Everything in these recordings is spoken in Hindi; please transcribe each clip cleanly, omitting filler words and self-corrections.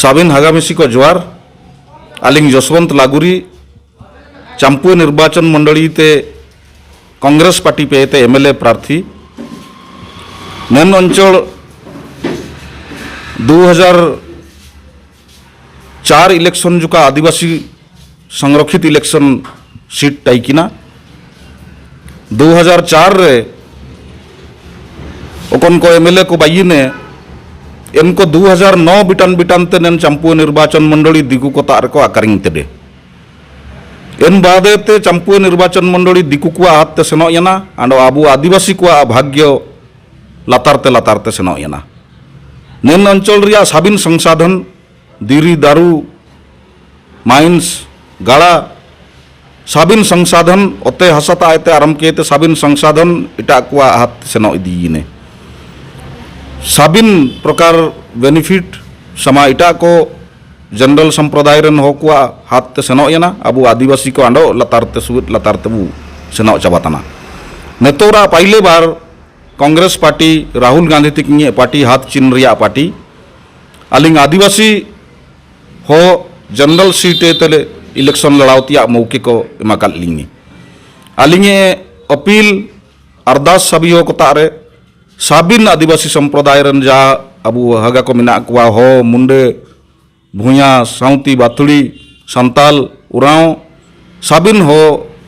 साबिन हगामिसी को जोहार आलिंग जसवंत लागुरी चंपू निर्वाचन मंडली ते कांग्रेस पार्टी पे ते एमएलए प्रार्थी नन अंचल 2004 इलेक्शन जुका आदिवासी संरक्षित इलेक्शन सीट टाइकिना 2004 रे ओकन को एमएलए को बाई ने इनको 2009 बिटान बिटान ते नन चंपू निर्वाचन मंडली दिगु को तार को आकारिंग तेडे एन बादे ते चंपू निर्वाचन मंडली दिकु को हाथ ते सेनो यना आंडो आबु आदिवासी को भाग्य लातारते सेनो यना नन अंचल रिया साबिन संसाधन दिरी दारू माइंस गाड़ा साबिन संसाधन ओते हसता आयते आरम के ते साबिन संसाधन इटा को हाथ सेनो इदीने साबिन प्रकार बेनिफिट समा इटा को जनरल संप्रदाय रन हो कुआ हाथ ते सेनो यना अबु आदिवासी को आंडो लतारते सुत लतारते बु सेनो चाबातना नेतोरा पहले बार कांग्रेस पार्टी राहुल गांधी तिकिए पार्टी हाथ चिन्ह रिया पार्टी अलिंग आदिवासी हो जनरल सीट तेले इलेक्शन लड़ावतिया मौके को एमाकाल लिंगी अलिंगे अपील अरदास सभी हो को तारे साबिन आदिवासी संप्रदाय रन जा अबु हगा को मिना कुआ हो मुंडे भूया साउती बाथुड़ी संताल उराव साबिन हो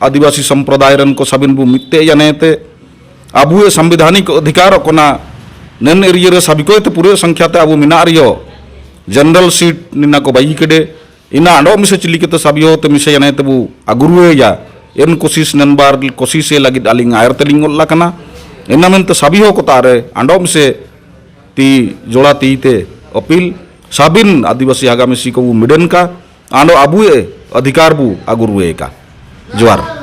आदिवासी संप्रदाय रन को साबिन बु मित्ते जनेते अबु संवैधानिक अधिकार कोना नन एरिया रे सभी को ते पूरे संख्या ते अबु मिना रियो जनरल सीट निना को बाई केडे इना आंडो मिसे चिली के तो सभी हो ते मिसे जने ते बु अगुरुए या एन कोशिश नन बार कोशिश से लगी डालिंग आयर तेलिंग ओल्ला कना इना में तो सभी हो को तारे आंडो मिसे ती जोड़ा ती ते अपील साबिन आदिवासी आगामी को मिडन का आंडो अबुए अधिकार बु अगुरुए का जोहार।